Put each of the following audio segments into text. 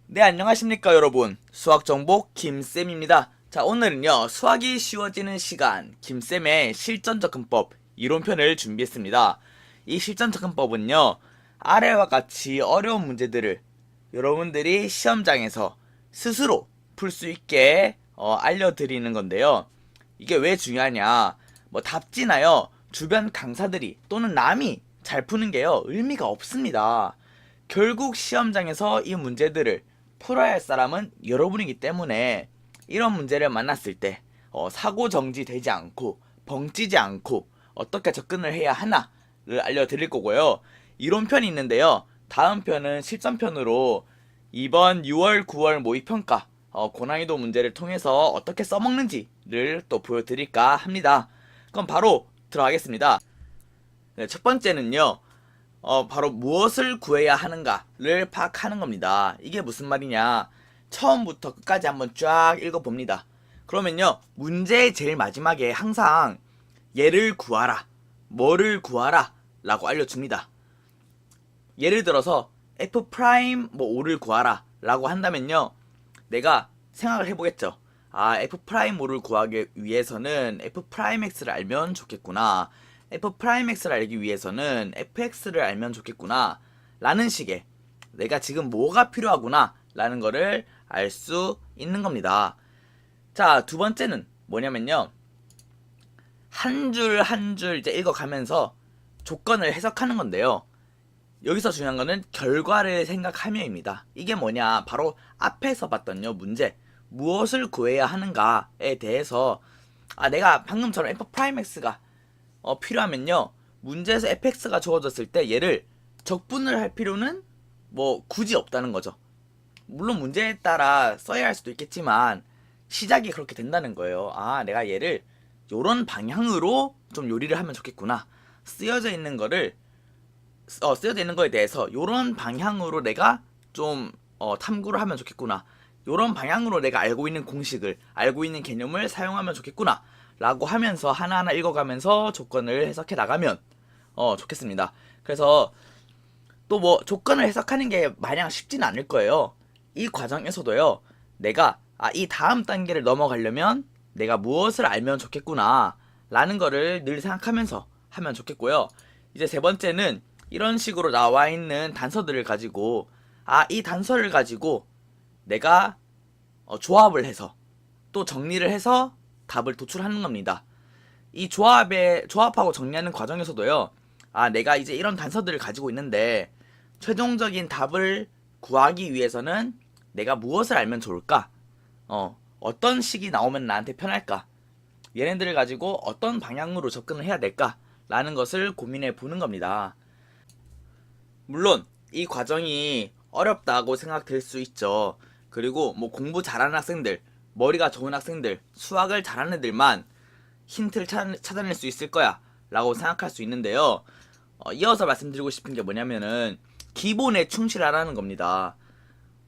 네, 안녕하십니까 여러분. 수학정보 김쌤입니다. 자, 오늘은요 수학이 쉬워지는 시간 김쌤의 실전접근법 이론편을 준비했습니다. 이 실전접근법은요 아래와 같이 어려운 문제들을 여러분들이 시험장에서 스스로 풀 수 있게 알려드리는 건데요. 이게 왜 중요하냐, 뭐 답지나요 주변 강사들이 또는 남이 잘 푸는 게요 의미가 없습니다. 결국 시험장에서 이 문제들을 풀어야 할 사람은 여러분이기 때문에 이런 문제를 만났을 때 사고 정지되지 않고 벙찌지 않고 어떻게 접근을 해야 하나를 알려드릴 거고요. 이론편이 있는데요. 다음 편은 실전편으로 이번 6월 9월 모의평가 고난이도 문제를 통해서 어떻게 써먹는지를 또 보여드릴까 합니다. 그럼 바로 들어가겠습니다. 네, 첫 번째는요. 바로 무엇을 구해야 하는가를 파악하는 겁니다. 이게 무슨 말이냐, 처음부터 끝까지 한번 쫙 읽어봅니다. 그러면요 문제의 제일 마지막에 항상 얘를 구하라, 뭐를 구하라 라고 알려줍니다. 예를 들어서 f 프라임 뭐 5를 구하라 라고 한다면요 내가 생각을 해보겠죠. 아, f 프라임 5를 구하기 위해서는 f 프라임 x를 알면 좋겠구나, f 프라임 x를 알기 위해서는 fx를 알면 좋겠구나 라는 식의 내가 지금 뭐가 필요하구나 라는 거를 알 수 있는 겁니다. 자, 두 번째는 뭐냐면요, 한 줄 한 줄 이제 읽어가면서 조건을 해석하는 건데요. 여기서 중요한 거는 결과를 생각하며입니다. 이게 뭐냐, 바로 앞에서 봤던요 문제 무엇을 구해야 하는가에 대해서 내가 방금처럼 f'x가 필요하면요 문제에서 fx가 주어졌을 때 얘를 적분을 할 필요는 뭐 굳이 없다는 거죠. 물론 문제에 따라 써야 할 수도 있겠지만 시작이 그렇게 된다는 거예요. 아, 내가 얘를 요런 방향으로 좀 요리를 하면 좋겠구나, 쓰여져 있는 거를 쓰여져 있는 거에 대해서 요런 방향으로 내가 좀 탐구를 하면 좋겠구나, 요런 방향으로 내가 알고 있는 공식을, 알고 있는 개념을 사용하면 좋겠구나 라고 하면서 하나하나 읽어가면서 조건을 해석해 나가면 좋겠습니다. 그래서 또 뭐 조건을 해석하는 게 마냥 쉽지는 않을 거예요. 이 과정에서도요 내가 이 다음 단계를 넘어가려면 내가 무엇을 알면 좋겠구나 라는 거를 늘 생각하면서 하면 좋겠고요. 이제 세 번째는 이런 식으로 나와 있는 단서들을 가지고 이 단서를 가지고 내가 조합을 해서 또 정리를 해서 답을 도출하는 겁니다. 이 조합하고 정리하는 과정에서도요 내가 이제 이런 단서들을 가지고 있는데 최종적인 답을 구하기 위해서는 내가 무엇을 알면 좋을까, 어떤 식이 나오면 나한테 편할까, 얘네들을 가지고 어떤 방향으로 접근을 해야 될까 라는 것을 고민해 보는 겁니다. 물론 이 과정이 어렵다고 생각될 수 있죠. 그리고 뭐 공부 잘하는 학생들, 머리가 좋은 학생들, 수학을 잘하는 애들만 힌트를 찾아낼 수 있을 거야 라고 생각할 수 있는데요. 이어서 말씀드리고 싶은 게 뭐냐면은 기본에 충실하라는 겁니다.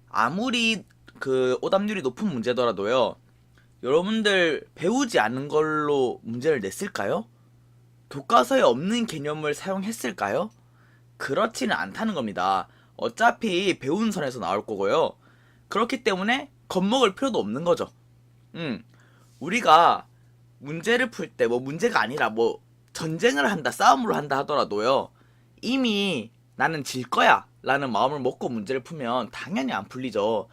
아무리 그 오답률이 높은 문제더라도요 여러분들 배우지 않은 걸로 문제를 냈을까요? 교과서에 없는 개념을 사용했을까요? 그렇지는 않다는 겁니다. 어차피 배운 선에서 나올 거고요. 그렇기 때문에 겁먹을 필요도 없는 거죠. 우리가 문제를 풀 때 뭐 문제가 아니라 뭐 전쟁을 한다, 싸움을 한다 하더라도요 이미 나는 질 거야 라는 마음을 먹고 문제를 풀면 당연히 안 풀리죠.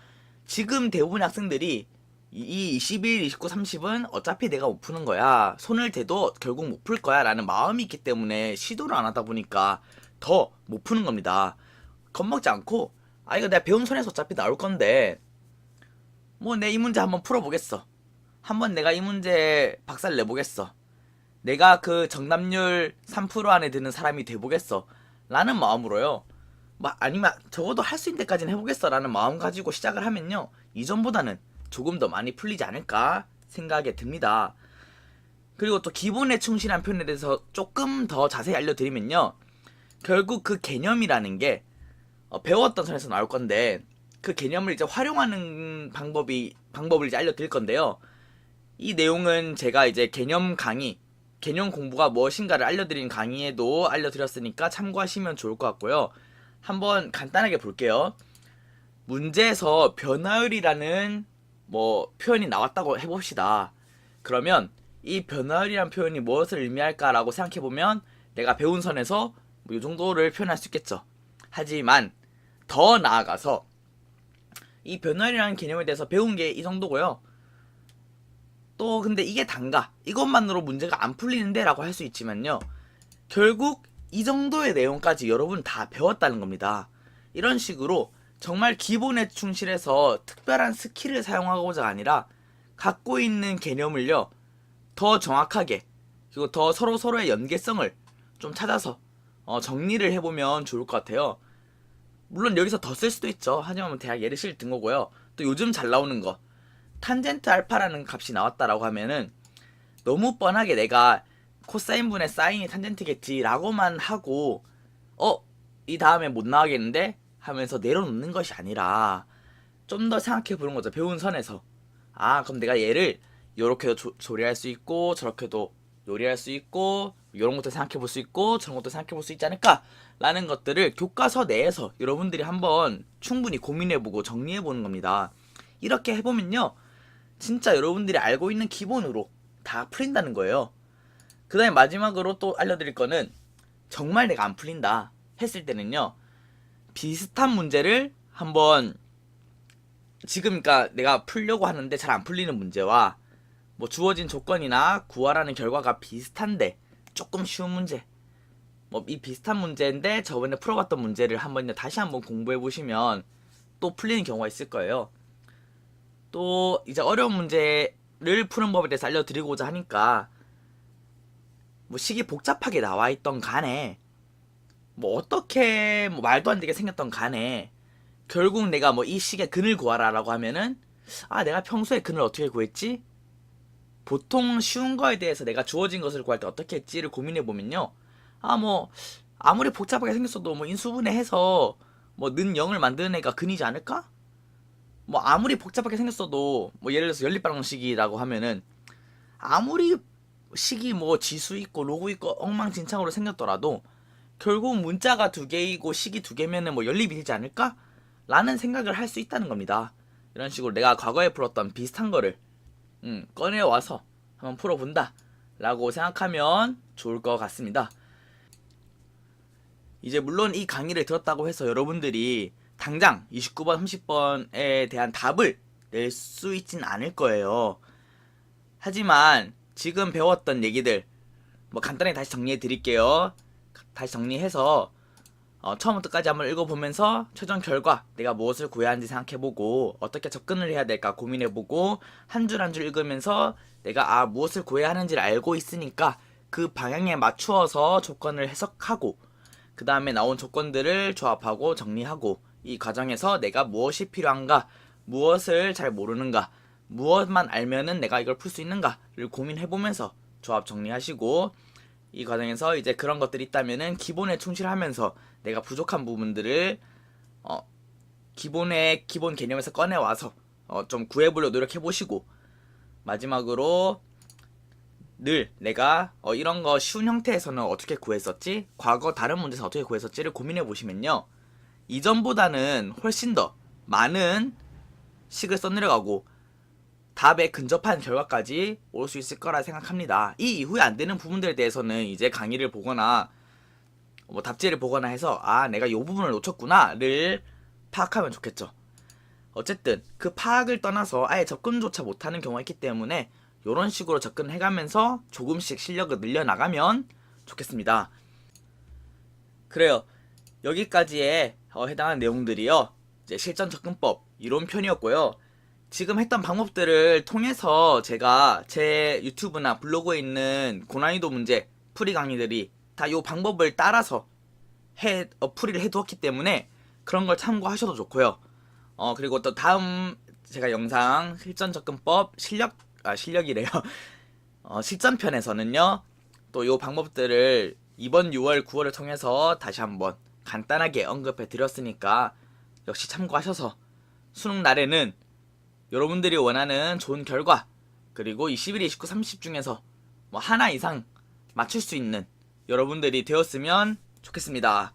지금 대부분의 학생들이 이 21, 29, 30은 어차피 내가 못 푸는 거야, 손을 대도 결국 못 풀 거야 라는 마음이 있기 때문에 시도를 안 하다 보니까 더 못 푸는 겁니다. 겁먹지 않고 이거 내가 배운 손에서 어차피 나올 건데 뭐 내 이 문제 한번 풀어보겠어, 한번 내가 이 문제 박살 내보겠어, 내가 그 정답률 3% 안에 드는 사람이 돼보겠어 라는 마음으로요, 아니면 적어도 할 수 있는 데까지는 해보겠어 라는 마음 가지고 시작을 하면요 이전보다는 조금 더 많이 풀리지 않을까 생각이 듭니다. 그리고 또 기본에 충실한 표현에 대해서 조금 더 자세히 알려드리면요, 결국 그 개념이라는 게 배웠던 선에서 나올 건데 그 개념을 이제 활용하는 방법을 이제 알려드릴 건데요. 이 내용은 제가 이제 개념 공부가 무엇인가를 알려드린 강의에도 알려드렸으니까 참고하시면 좋을 것 같고요. 한번 간단하게 볼게요. 문제에서 변화율이라는 뭐 표현이 나왔다고 해봅시다. 그러면 이 변화율이라는 표현이 무엇을 의미할까라고 생각해보면 내가 배운 선에서 뭐 이 정도를 표현할 수 있겠죠. 하지만 더 나아가서 이 변화율이라는 개념에 대해서 배운 게 이 정도고요. 또 근데 이게 단가, 이것만으로 문제가 안 풀리는데 라고 할 수 있지만요, 결국 이 정도의 내용까지 여러분 다 배웠다는 겁니다. 이런 식으로 정말 기본에 충실해서 특별한 스킬을 사용하고자 아니라 갖고 있는 개념을요 더 정확하게, 그리고 더 서로의 연계성을 좀 찾아서 정리를 해보면 좋을 것 같아요. 물론 여기서 더 쓸 수도 있죠. 하지만 대략 예를 든 거고요. 또 요즘 잘 나오는 거, 탄젠트 알파라는 값이 나왔다라고 하면은 너무 뻔하게 내가 코사인 분의 사인이 탄젠트겠지 라고만 하고 이 다음에 못 나가겠는데 하면서 내려놓는 것이 아니라 좀 더 생각해 보는 거죠. 배운 선에서 그럼 내가 얘를 요렇게도 조리할 수 있고 저렇게도 요리할 수 있고 이런 것도 생각해 볼 수 있고 저런 것도 생각해 볼 수 있지 않을까 라는 것들을 교과서 내에서 여러분들이 한번 충분히 고민해 보고 정리해 보는 겁니다. 이렇게 해보면요 진짜 여러분들이 알고 있는 기본으로 다 풀린다는 거예요. 그 다음에 마지막으로 또 알려드릴 거는, 정말 내가 안 풀린다 했을 때는요, 비슷한 문제를 한번 지금 그러니까 내가 풀려고 하는데 잘 안 풀리는 문제와 뭐 주어진 조건이나 구하라는 결과가 비슷한데 조금 쉬운 문제, 뭐 이 비슷한 문제인데 저번에 풀어봤던 문제를 한번 다시 한번 공부해 보시면 또 풀리는 경우가 있을 거예요. 또 이제 어려운 문제를 푸는 법에 대해서 알려드리고자 하니까, 뭐 식이 복잡하게 나와 있던 간에 뭐 어떻게 뭐 말도 안 되게 생겼던 간에 결국 내가 뭐 이 식의 근을 구하라 라고 하면은 내가 평소에 근을 어떻게 구했지? 보통 쉬운 거에 대해서 내가 주어진 것을 구할 때 어떻게 했지를 고민해 보면요, 뭐 아무리 복잡하게 생겼어도 뭐 인수분해해서 뭐 는 0을 만드는 애가 근이지 않을까? 뭐 아무리 복잡하게 생겼어도 뭐 예를 들어서 연립방정식이라고 하면은 아무리 식이 뭐 지수 있고 로그 있고 엉망진창으로 생겼더라도 결국 문자가 두 개이고 식이 두 개면은 뭐 연립이 되지 않을까? 라는 생각을 할 수 있다는 겁니다. 이런 식으로 내가 과거에 풀었던 비슷한 거를 꺼내와서 한번 풀어본다 라고 생각하면 좋을 것 같습니다. 이제 물론 이 강의를 들었다고 해서 여러분들이 당장 29번, 30번에 대한 답을 낼 수 있진 않을 거예요. 하지만 지금 배웠던 얘기들 뭐 간단하게 다시 정리해 드릴게요. 다시 정리해서 처음부터 끝까지 한번 읽어보면서 최종 결과 내가 무엇을 구해야 하는지 생각해보고 어떻게 접근을 해야 될까 고민해보고 한 줄 한 줄 읽으면서 내가 무엇을 구해야 하는지를 알고 있으니까 그 방향에 맞추어서 조건을 해석하고 그 다음에 나온 조건들을 조합하고 정리하고, 이 과정에서 내가 무엇이 필요한가, 무엇을 잘 모르는가, 무엇만 알면은 내가 이걸 풀 수 있는가를 고민해보면서 조합 정리하시고, 이 과정에서 이제 그런 것들이 있다면은 기본에 충실하면서 내가 부족한 부분들을 기본 개념에서 꺼내와서 좀 구해보려고 노력해보시고, 마지막으로 늘 내가 이런 거 쉬운 형태에서는 어떻게 구했었지? 과거 다른 문제에서 어떻게 구했었지를 고민해보시면요, 이전보다는 훨씬 더 많은 식을 써내려가고 답에 근접한 결과까지 올 수 있을 거라 생각합니다. 이 이후에 안 되는 부분들에 대해서는 이제 강의를 보거나 뭐 답지를 보거나 해서 내가 이 부분을 놓쳤구나를 파악하면 좋겠죠. 어쨌든 그 파악을 떠나서 아예 접근조차 못하는 경우가 있기 때문에 이런 식으로 접근해가면서 조금씩 실력을 늘려나가면 좋겠습니다. 그래요. 여기까지에 해당하는 내용들이요, 이제 실전 접근법 이론편이었고요. 지금 했던 방법들을 통해서 제가 제 유튜브나 블로그에 있는 고난이도 문제 풀이 강의들이 다 이 방법을 따라서 풀이를 해두었기 때문에 그런 걸 참고하셔도 좋고요. 그리고 또 다음 제가 영상 실전 접근법 실력이래요. 실전편에서는요, 또 이 방법들을 이번 6월, 9월을 통해서 다시 한번 간단하게 언급해 드렸으니까 역시 참고하셔서 수능 날에는 여러분들이 원하는 좋은 결과, 그리고 21, 29, 30 중에서 뭐 하나 이상 맞출 수 있는 여러분들이 되었으면 좋겠습니다.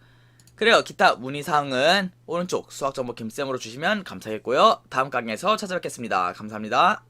그래요. 기타 문의사항은 오른쪽 수학정보 김쌤으로 주시면 감사하겠고요. 다음 강의에서 찾아뵙겠습니다. 감사합니다.